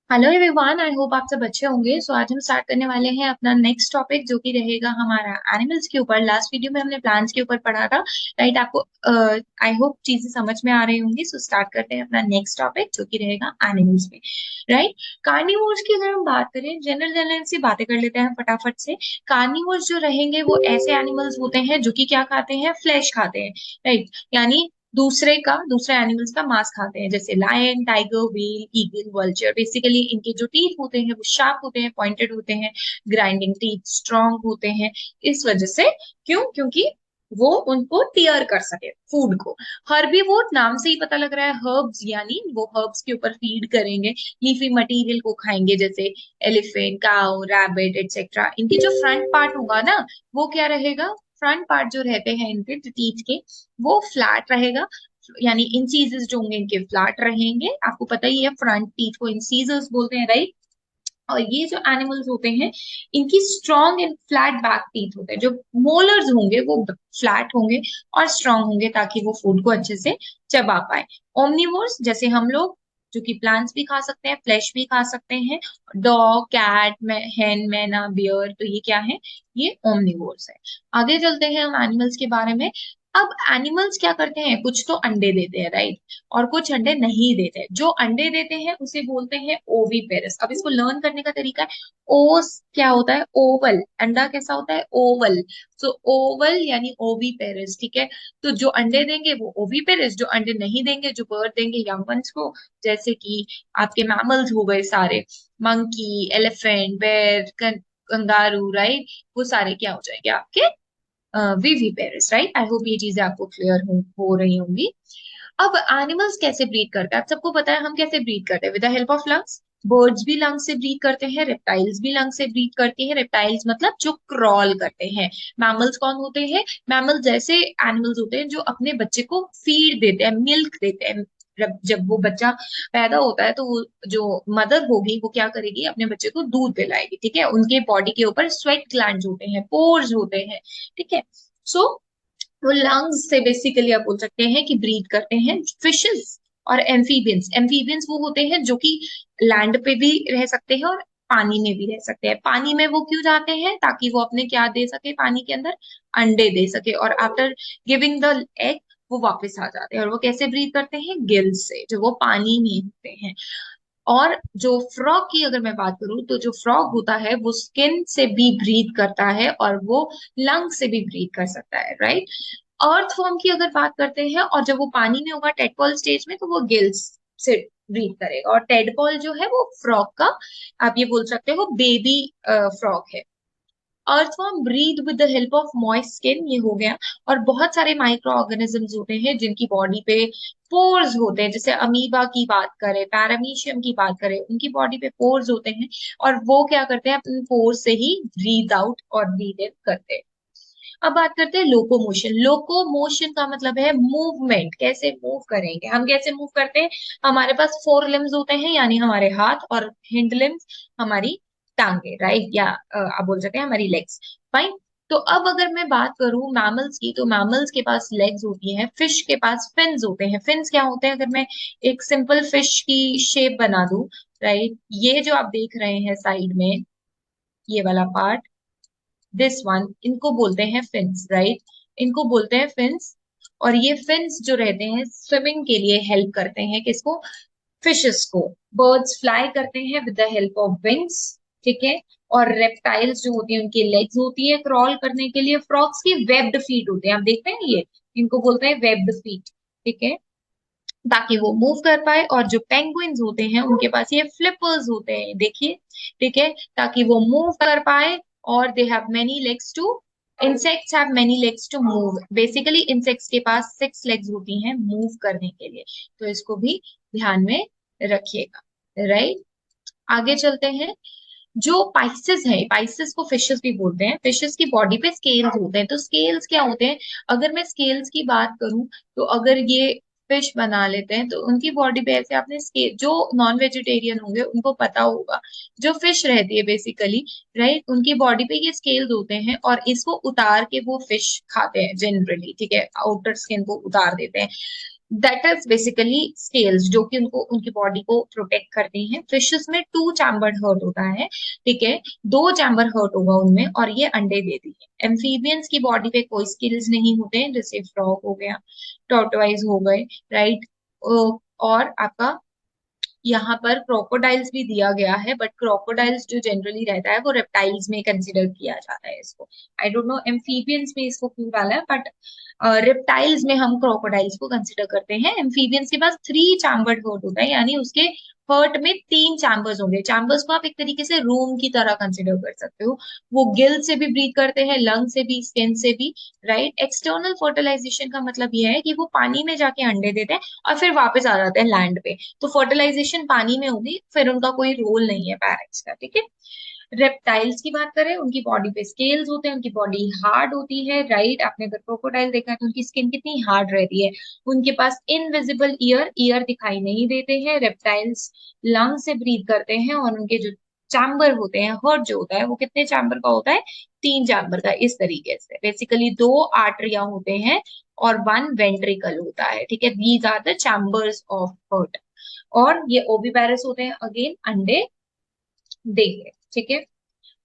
Hello everyone, I hope आप सब अच्छे होंगे। आज हम स्टार्ट करने वाले हैं अपना नेक्स्ट टॉपिक, जो कि रहेगा हमारा एनिमल्स के ऊपर। लास्ट वीडियो में हमने प्लांट्स के ऊपर पढ़ा था। राइट, आपको आई होप चीजें समझ में आ रही होंगी। स्टार्ट करते हैं अपना नेक्स्ट टॉपिक, जो कि रहेगा एनिमल्स में। राइट, कार्निवोर्स की अगर हम बात करें, जनरल जनरल सी बातें कर लेते हैं फटाफट से। कार्निवोर्स जो रहेंगे वो ऐसे एनिमल्स होते हैं जो कि क्या खाते हैं, फ्लैश खाते हैं। राइट, यानी दूसरे एनिमल्स का मांस खाते हैं, जैसे lion, tiger, whale, eagle, vulture. Basically इनके जो टीथ होते हैं वो शार्प होते हैं, पॉइंटेड होते हैं, ग्राइंडिंग टीथ, स्ट्रांग होते हैं। इस वजह से, क्योंकि वो उनको टीयर कर सके फूड को। हर्बीवोर नाम से ही पता लग रहा है, हर्ब्स, यानी वो हर्ब्स के ऊपर फीड करेंगे, लीफी मटेरियल को खाएंगे, जैसे एलिफेंट, काउ, रैबिट एटसेट्रा। इनकी जो फ्रंट पार्ट होगा ना, वो क्या रहेगा, फ्रंट पार्ट जो रहते हैं इनके टीथ के, वो फ्लैट रहेगा। यानी इंसीजर्स जो होंगे इनके फ्लैट रहेंगे। आपको पता ही है, फ्रंट टीथ को इंसीजर्स बोलते हैं, राइट। और ये जो एनिमल्स होते हैं, इनकी strong and flat back teeth होते हैं। जो मोलर्स होंगे वो फ्लैट होंगे और स्ट्रॉन्ग होंगे, ताकि वो फूड को अच्छे से चबा पाए। ओमनिवोर्स जैसे हम लोग, जो कि प्लांट्स भी खा सकते हैं, फ्लैश भी खा सकते हैं। डॉग, कैट, हेन, मैना, बियर, तो ये क्या है, ये ओमनिवोर्स है। आगे चलते हैं हम एनिमल्स के बारे में। अब एनिमल्स क्या करते हैं, कुछ तो अंडे देते हैं, राइट, और कुछ अंडे नहीं देते हैं। जो अंडे देते हैं उसे बोलते हैं ओवीपेरस। अब इसको लर्न करने का तरीका है। ओस क्या होता है, ओवल। अंडा कैसा होता है, ओवल। सो ओवल यानी ओवीपेरस, ठीक है। तो जो अंडे देंगे वो ओवीपेरस, जो अंडे नहीं देंगे, जो बर्ड देंगे यंग वंस को, जैसे कि आपके मैमल्स हो गए सारे, मंकी, एलिफेंट, बेर, कंगारू, राइट, वो सारे क्या हो जाएंगे, आपके विविपेरस। राइट, आई होप ये चीजें आपको क्लियर हो रही होंगी। अब एनिमल्स कैसे ब्रीड करते हैं, आप सबको पता है हम कैसे ब्रीड करते हैं, with the help of lungs. Birds भी लंग्स से ब्रीड करते हैं, रेप्टाइल्स भी लंग्स से ब्रीड करती हैं। रेप्टाइल्स मतलब जो क्रॉल करते हैं। मैमल्स कौन होते हैं, मैमल्स जैसे एनिमल्स होते हैं जो अपने बच्चे को फीड देते हैं, मिल्क देते हैं। जब वो बच्चा पैदा होता है, तो वो जो मदर होगी वो क्या करेगी, अपने बच्चे को दूध पिलाएगी, ठीक है। उनके बॉडी के ऊपर स्वेट ग्लैंड्स होते हैं, पोर्स होते हैं, ठीक है। सो वो लंग्स से बेसिकली आप बोल सकते हैं कि ब्रीड करते हैं फिशेस और एम्फीबियंस। एम्फीबियंस वो होते हैं जो कि लैंड पे भी रह सकते हैं और पानी में भी रह सकते हैं। पानी में वो क्यों जाते हैं, ताकि वो अपने क्या दे सके पानी के अंदर, अंडे दे सके, और आफ्टर गिविंग द एग वो वापस आ जाते हैं। और वो कैसे ब्रीड करते हैं, गिल्स से, जो वो पानी में होते हैं। और जो फ्रॉग की अगर मैं बात करूं, तो जो फ्रॉग होता है वो स्किन से भी ब्रीथ करता है और वो लंग से भी ब्रीथ कर सकता है, राइट। अर्थवर्म की अगर बात करते हैं, और जब वो पानी में होगा टेडपॉल स्टेज में, तो वो गिल्स से ब्रीथ करेगा। और टेडपॉल जो है वो फ्रॉग का, आप ये बोल सकते हो, बेबी फ्रॉग है। Earthworm breathe with the help of moist skin, ये हो गया। और बहुत सारे माइक्रो ऑर्गेनिजम्स होते हैं जिनकी बॉडी पे पोर्स होते हैं, जैसे अमीबा की बात करें, पैरामीशियम की बात करें, उनकी बॉडी पे पोर्स होते हैं। और वो क्या करते हैं, अपने पोर्स से ही ब्रीथ आउट और ब्रीथ इन करते हैं। अब बात करते हैं लोकोमोशन। लोकोमोशन का मतलब है मूवमेंट, कैसे मूव करेंगे हम, कैसे मूव करते हैं। हमारे पास फोर लिम्स होते हैं, यानी हमारे हाथ, और हिंड लिम्स हमारी टांगे, राइट, या आप बोल सकते हैं हमारी लेग्स। फाइन। तो अब अगर मैं बात करूं मैमल्स की, तो मैमल्स के पास लेग्स होती हैं, फिश के पास फिन्स होते हैं। फिन्स क्या होते हैं, अगर मैं एक सिंपल फिश की शेप बना दूं, राइट, ये जो आप देख रहे हैं साइड में, ये वाला पार्ट, दिस वन, इनको बोलते हैं फिन्स, राइट, इनको बोलते हैं फिन्स। और ये फिन्स जो रहते हैं स्विमिंग के लिए हेल्प करते हैं, किसको, फिशेस को। बर्ड्स फ्लाई करते हैं with the help of wings, ठीक है। और रेप्टाइल्स जो होती हैं उनकी लेग्स होती है क्रॉल करने के लिए। फ्रॉग्स की वेब्ड फीट होते हैं, आप देखते हैं ये, इनको बोलते हैं वेब्ड फीट, ठीक है, ताकि वो मूव कर पाए। और जो पेंगुइन्स होते हैं उनके पास ये फ्लिपर्स होते हैं, देखिए, ठीक है, ताकि वो मूव कर पाए। और they have many legs to, insects have many legs to move. Basically insects के पास 6 लेग्स होती हैं मूव करने के लिए। तो इसको भी ध्यान में रखिएगा, राइट। आगे चलते हैं। जो पाइसेस है, पाइसेस को फिशेस भी बोलते हैं, फिशेस की बॉडी पे स्केल्स होते हैं। तो स्केल्स क्या होते हैं, अगर मैं स्केल्स की बात करूं, तो अगर ये फिश बना लेते हैं, तो उनकी बॉडी पे ऐसे आपने स्केल, जो नॉन वेजिटेरियन होंगे उनको पता होगा, जो फिश रहती है बेसिकली, राइट, उनकी बॉडी पे ये स्केल्स होते हैं, और इसको उतार के वो फिश खाते हैं जनरली, ठीक है, आउटर स्किन को उतार देते हैं। दैट इज बेसिकली स्केल्स, जो कि उनको उनकी बॉडी को प्रोटेक्ट करती हैं। फिशेस में टू चैम्बर्ड हर्ट होता है, ठीक है, दो चैम्बर हर्ट होगा उनमें और ये अंडे देती है। एम्फीबियंस की बॉडी पे कोई स्किल्स नहीं होते हैं, जैसे फ्रॉग हो गया, टॉर्टोइज हो गए, राइट। और आपका यहाँ पर क्रोकोडाइल्स भी दिया गया है, बट क्रोकोडाइल्स जो जनरली रहता है वो रेप्टाइल्स में कंसिडर किया जाता है इसको। आई डोंट नो एम्फीबियंस में इसको क्यों डाला है, बट रेप्टाइल्स में हम क्रोकोडाइल्स को कंसिडर करते हैं। एम्फीबियंस के पास थ्री चैम्बर्ड हर्ट होता है, यानी उसके हर्ट में तीन चैम्बर्स होंगे। चैम्बर्स को आप एक तरीके से रूम की तरह कंसिडर कर सकते हो। वो गिल से भी ब्रीथ करते हैं, लंग से भी, स्किन से भी, राइट। एक्सटर्नल फर्टिलाइजेशन का मतलब यह है कि वो पानी में जाके अंडे देते हैं और फिर वापस आ जाते हैं लैंड पे। तो फर्टिलाइजेशन पानी में होगी, फिर उनका कोई रोल नहीं है पैरेंट्स का, ठीक है। रेप्टाइल्स की बात करें, उनकी बॉडी पे स्केल्स होते हैं, उनकी बॉडी हार्ड होती है, राइट। आपने अगर क्रोकोडाइल देखा है तो उनकी स्किन कितनी हार्ड रहती है। उनके पास इनविजिबल ईयर, ईयर दिखाई नहीं देते हैं। रेप्टाइल्स लंग से ब्रीथ करते हैं और उनके जो चैम्बर होते हैं, हर्ट जो होता है वो कितने चैम्बर का होता है, तीन चैम्बर का। इस तरीके से बेसिकली दो आर्टरिया होते हैं और वन वेंट्रिकल होता है, ठीक है। These are the chambers of heart. और ये ओविपेरस होते हैं, अगेन अंडे देंगे, ठीक है।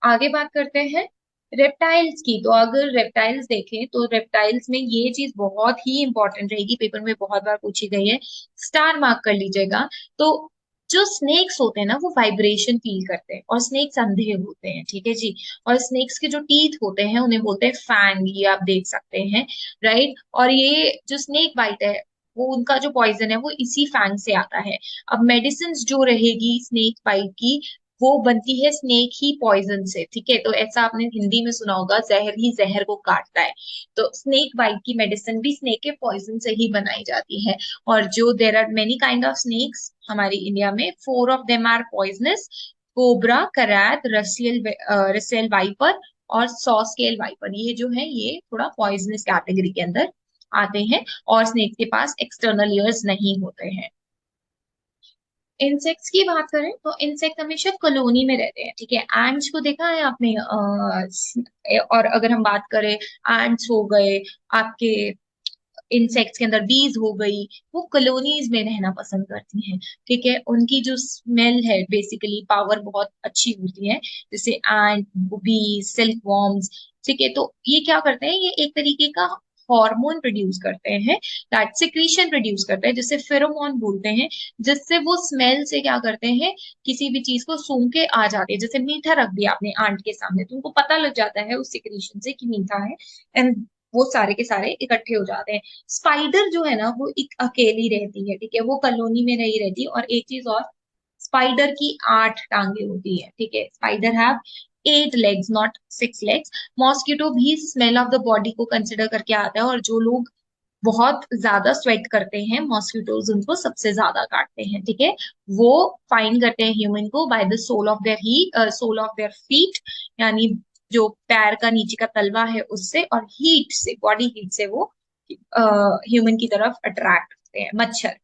आगे बात करते हैं रेप्टाइल्स की। तो अगर रेप्टाइल्स देखें तो रेप्टाइल्स में ये चीज बहुत ही इंपॉर्टेंट रहेगी, पेपर में बहुत बार पूछी गई है, स्टार मार्क कर लीजिएगा। तो जो स्नेक्स होते हैं ना वो वाइब्रेशन फील करते हैं, और स्नेक्स अंधे होते हैं, ठीक है जी। और स्नेक्स के जो टीथ होते हैं उन्हें बोलते हैं फैंग, ये आप देख सकते हैं, राइट। और ये जो स्नेक बाइट है वो उनका जो पॉइजन है वो इसी फैंग से आता है। अब मेडिसिन जो रहेगी स्नेक बाइट की, वो बनती है स्नेक ही पॉइजन से, ठीक है। तो ऐसा आपने हिंदी में सुना होगा, जहर ही जहर को काटता है। तो स्नेक बाइट की मेडिसिन भी स्नेक के पॉइजन से ही बनाई जाती है। और जो there are many kind of snakes हमारी इंडिया में, four of them are poisonous: cobra, krait, Russell Russell viper और सॉ स्केल वाइपर। ये जो है ये थोड़ा पॉइजनस कैटेगरी के अंदर आते हैं, और स्नेक के पास एक्सटर्नल ईयर्स नहीं होते हैं। इंसेक्ट्स की बात करें तो इंसेक्ट हमेशा कॉलोनी में रहते हैं, ठीक है। एंट्स को देखा है आपने, और अगर हम बात करें, एंट्स हो गए आपके, इंसेक्ट्स के अंदर बीज हो गई, वो कॉलोनीज में रहना पसंद करती हैं, ठीक है। उनकी जो स्मेल है बेसिकली पावर बहुत अच्छी होती है, जैसे एंट, बीज, सिल्क वॉर्म्स, ठीक है। तो ये क्या करते हैं, ये एक तरीके का हार्मोन प्रोड्यूस करते हैं, दैट सिक्रीशन प्रोड्यूस करते हैं, जिसे फेरोमोन बोलते हैं। जिससे वो स्मेल से क्या करते हैं, किसी भी चीज को सूंघ के आ जाते हैं। जैसे मीठा रख दिया आपने आंट के सामने तो उनको पता लग जाता है उस सिक्रीशन से कि मीठा है, एंड वो सारे के सारे इकट्ठे हो जाते हैं। स्पाइडर जो है ना वो एक अकेली रहती है, ठीक है, वो कॉलोनी में नहीं रहती। और एक चीज और, स्पाइडर की 8 टांगे होती है, ठीक है। Spider have 8 legs, not 6 legs. Mosquito भी स्मेल ऑफ द बॉडी को कंसिडर करके आता है, और जो लोग बहुत ज्यादा स्वेट करते हैं मॉस्किटोज उनको सबसे ज्यादा काटते हैं, ठीक है। वो फाइन करते हैं ह्यूमन को by the sole of their ही सोल ऑफ देयर फीट, यानी जो पैर का नीचे का तलवा है उससे, और हीट से, बॉडी हीट से वो ह्यूमन की तरफ अट्रैक्ट होते हैं। मच्छर,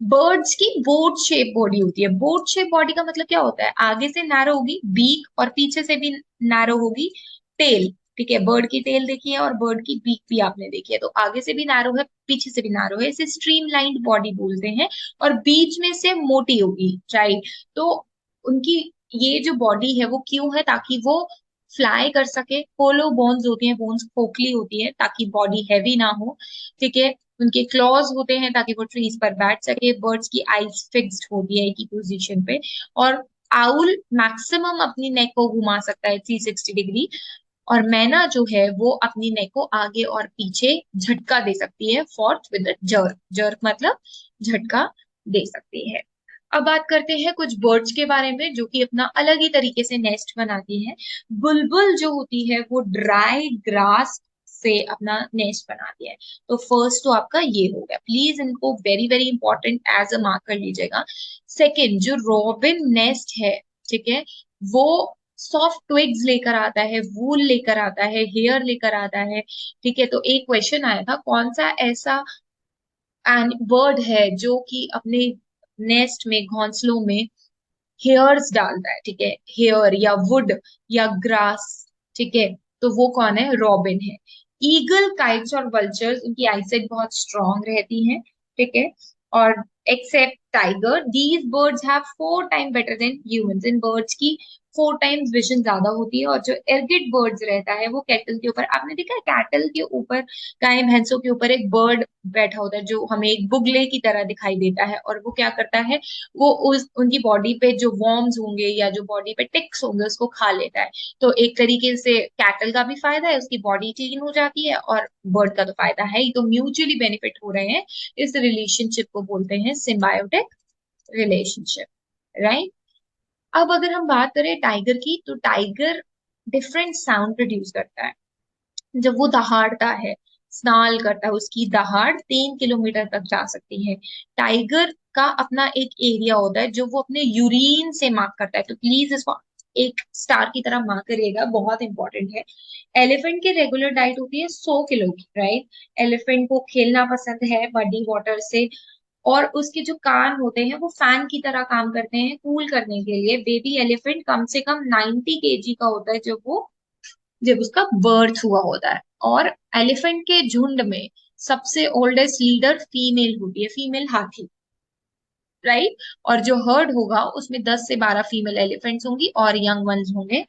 बर्ड्स की बोट शेप बॉडी होती है। बोट शेप बॉडी का मतलब क्या होता है, आगे से नैरो होगी बीक, और पीछे से भी नैरो होगी टेल, ठीक है। बर्ड की टेल देखी है और बर्ड की बीक भी आपने देखी है, तो आगे से भी नैरो है, पीछे से भी नैरो है, इसे स्ट्रीमलाइंड बॉडी बोलते हैं। और बीच में से मोटी होगी, राइट। तो उनकी ये जो बॉडी है वो क्यों है, ताकि वो फ्लाई कर सके। होलो बोन्स होती हैं, बोन्स खोखली होती है ताकि बॉडी हैवी ना हो, ठीक है। उनके क्लॉज होते हैं ताकि वो ट्रीज पर बैठ सके। बर्ड्स की आईज फिक्स्ड होती है एक ही पोजीशन पे। और आउल मैक्सिमम अपनी नेक को घुमा सकता है 360 डिग्री। और मैना जो है वो अपनी नेक को आगे और पीछे झटका दे सकती है, फोर्थ विद जर्क। जर्क मतलब झटका दे सकती है। अब बात करते हैं कुछ बर्ड्स के बारे में जो कि अपना अलग ही तरीके से नेस्ट बनाती है। बुलबुल जो होती है वो ड्राई ग्रास से अपना नेस्ट बनाती है। तो फर्स्ट तो आपका ये हो गया, प्लीज इनको very very important as a mark कर लीजिएगा। सेकेंड, जो रॉबिन नेस्ट है, ठीक है, वो सॉफ्ट ट्विग्स लेकर आता है, वूल लेकर आता है, हेयर लेकर आता है, ठीक है। तो एक क्वेश्चन आया था, कौन सा ऐसा बर्ड है जो कि अपने नेस्ट में, घोंसलों में हेयर्स डालता है, ठीक है, हेयर या वुड या ग्रास, ठीक है। तो वो कौन है, रॉबिन है। ईगल, काइट्स और वल्चर्स, उनकी आईसाइट बहुत स्ट्रांग रहती है, ठीक है। और except tiger, these birds have 4 time better than humans, इन बर्ड्स की 4 टाइम्स विजन ज्यादा होती है। और जो एरगिड बर्ड्स रहता है वो कैटल के ऊपर, आपने देखा है कैटल के ऊपर, गाय भैंसों के ऊपर एक बर्ड बैठा होता है जो हमें एक बुगले की तरह दिखाई देता है, और वो क्या करता है, वो उस उनकी बॉडी पे जो वॉर्म्स होंगे या जो बॉडी पे टिक्स होंगे उसको खा लेता है। तो एक तरीके से कैटल का भी फायदा है, उसकी बॉडी क्लीन हो जाती है, और बर्ड का तो फायदा है ही, तो म्यूचुअली बेनिफिट हो रहे हैं। इस रिलेशनशिप को बोलते हैं सिम्बायोटिक रिलेशनशिप, राइट। अब अगर हम बात करें टाइगर की, तो टाइगर डिफरेंट साउंड प्रोड्यूस करता है जब वो दहाड़ता है, स्नाल करता है, उसकी दहाड़ 3 किलोमीटर तक जा सकती है। टाइगर का अपना एक एरिया होता है जो वो अपने यूरिन से मार्क करता है, तो प्लीज इसको एक स्टार की तरह मार्क करिएगा, बहुत इंपॉर्टेंट है। एलिफेंट की रेगुलर डाइट होती है 100 किलो की, राइट। एलिफेंट को खेलना पसंद है बडी वाटर से, और उसके जो कान होते हैं वो फैन की तरह काम करते हैं कूल करने के लिए। बेबी एलिफेंट कम से कम 90 kg का होता है जब उसका बर्थ हुआ होता है। और एलिफेंट के झुंड में सबसे ओल्डेस्ट लीडर फीमेल होती है, फीमेल हाथी, राइट। और जो हर्ड होगा उसमें 10 से 12 फीमेल एलिफेंट्स होंगी और यंग वंस होंगे।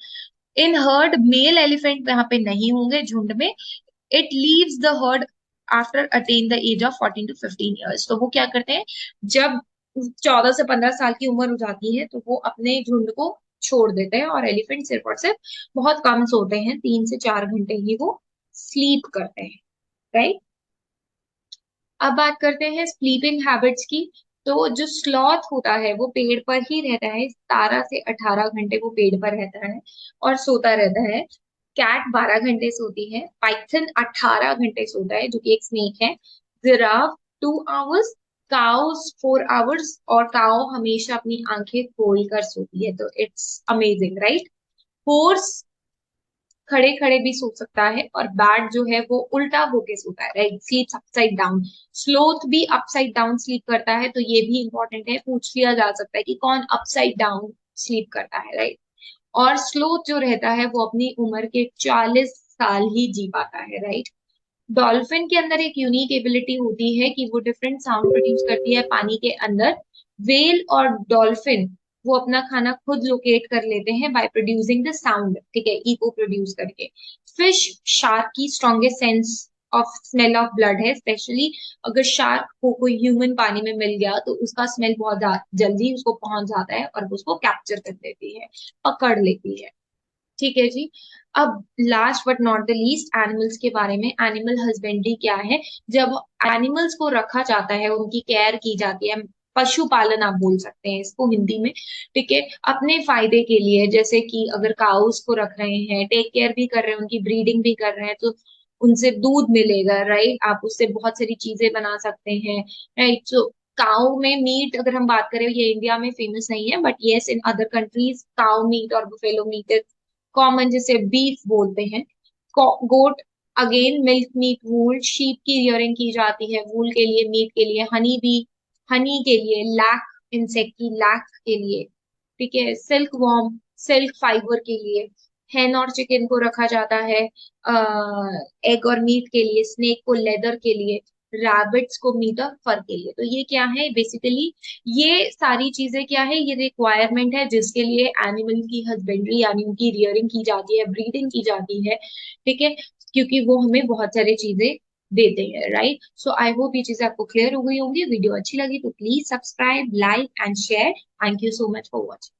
इन हर्ड मेल एलिफेंट यहाँ पे नहीं होंगे झुंड में। It leaves the herd after attain the age of 14 to 15 years, तो वो क्या करते हैं, जब 14 से 15 साल की उम्र हो जाती है तो वो अपने झुंड को छोड़ देते हैं। और एलिफेंट सिर्फ और सिर्फ बहुत कम सोते हैं, 3 से 4 घंटे ही वो स्लीप करते हैं, राइट। अब बात करते हैं स्लीपिंग हैबिट्स की। तो जो स्लॉथ होता है वो पेड़ पर ही रहता है, 17 से 18 घंटे वो पेड़ पर रहता है और सोता रहता है। कैट 12 घंटे सोती है, पाइथन 18 घंटे सोता है जो कि एक स्नेक है। जिराफ 2 आवर्स, काउस 4 आवर्स, और काउ हमेशा अपनी आंखें खोल कर सोती है, तो इट्स अमेजिंग, राइट। हॉर्स खड़े खड़े भी सो सकता है, और बैट जो है वो उल्टा होके सोता है, राइट, स्लीप्स अपसाइड डाउन। स्लोथ भी अपसाइड डाउन स्लीप करता है, तो ये भी इंपॉर्टेंट है, पूछ लिया जा सकता है कि कौन अपसाइड डाउन स्लीप करता है, राइट। और स्लोथ जो रहता है वो अपनी उम्र के 40 साल ही जी पाता है, राइट। डॉल्फिन के अंदर एक यूनिक एबिलिटी होती है कि वो डिफरेंट साउंड प्रोड्यूस करती है पानी के अंदर। वेल और डॉल्फिन वो अपना खाना खुद लोकेट कर लेते हैं बाय प्रोड्यूसिंग द साउंड, ठीक है, इको प्रोड्यूस करके। फिश शार्क की strongest sense of smell of blood है, स्पेशली अगर शार्क को कोई ह्यूमन पानी में मिल गया तो उसका स्मेल बहुत जल्दी उसको पहुंच जाता है और वो उसको कैप्चर कर लेती है, पकड़ लेती है, ठीक है जी। अब last but not the least, animals के बारे में। एनिमल हस्बेंड्री क्या है, जब एनिमल्स को रखा जाता है, उनकी केयर की जाती है, पशुपालन आप बोल सकते हैं इसको हिंदी में, ठीक है, अपने फायदे के लिए। जैसे कि अगर काउस को रख रहे हैं, टेक केयर भी कर रहे हैं, उनकी ब्रीडिंग भी कर रहे हैं, तो उनसे दूध मिलेगा, राइट, आप उससे बहुत सारी चीजें बना सकते हैं, राइट। सो काउ में मीट अगर हम बात करें, ये इंडिया में फेमस नहीं है, but yes in other countries cow meat और बुफेलो मीट कॉमन, जिसे बीफ बोलते हैं। Goat again milk meat, wool, sheep की रियरिंग की जाती है वूल के लिए, मीट के लिए। हनी भी, हनी के लिए। लैक, इंसेक्ट की लैक के लिए, ठीक है। सिल्क वॉर्म, सिल्क फाइबर के लिए। हैन और चिकन को रखा जाता है एग और मीट के लिए, स्नेक को लेदर के लिए, रैबिट्स को मीट और फर के लिए। तो ये क्या है बेसिकली, ये सारी चीजें क्या है, ये रिक्वायरमेंट है जिसके लिए एनिमल की हस्बेंड्री यानी उनकी रियरिंग की जाती है, ब्रीडिंग की जाती है, ठीक है, क्योंकि वो हमें बहुत सारी चीजें देते हैं, राइट। सो आई होप ये चीजें आपको क्लियर हो गई होंगी। वीडियो अच्छी लगी तो please subscribe, like and share. Thank you so much for watching.